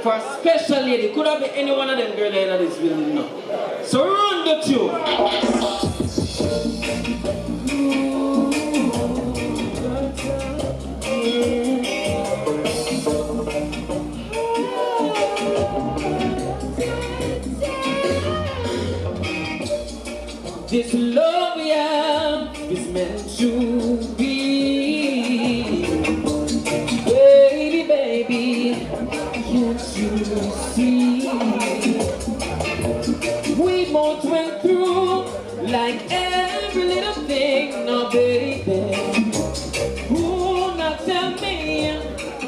for a special lady. Could have been any one of them girls in this building now. So run the tune. This love we have is meant to be. Baby, baby, can't you see? We both went through like every little thing, no baby. Who not tell me,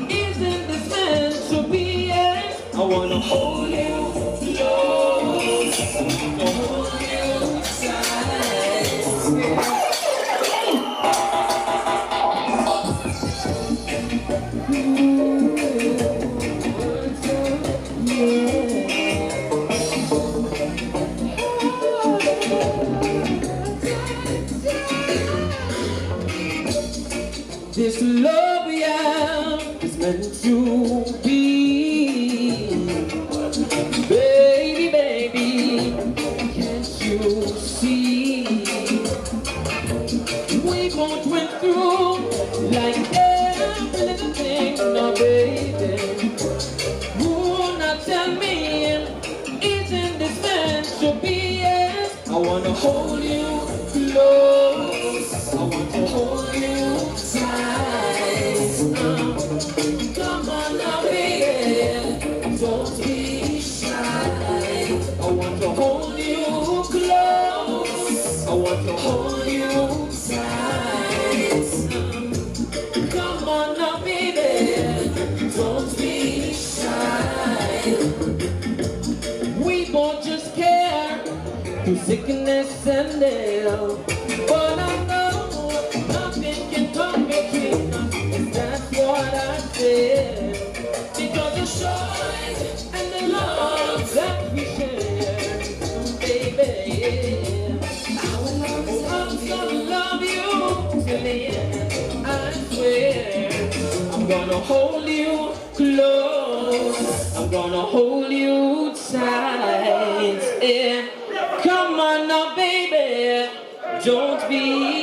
isn't this meant to be? I wanna hold you close, hold you tight. This love we have is meant to be. Baby, baby, can't you see? We both went through like every little thing, no baby. Who not tell me, isn't this meant to be? I wanna hold you close, I want to hold you tight. Come on now, baby, don't be shy. I want to hold you close, I want to hold you tight. Come on now, baby, don't be shy. We both just care through sickness and ill, but I know nothing can come between us, and that's what I said. Because the joy and the love that we share, baby, I will gonna love you till the end, I swear. I'm gonna hold you close, I'm gonna hold you tight, yeah. Come on now, baby, don't be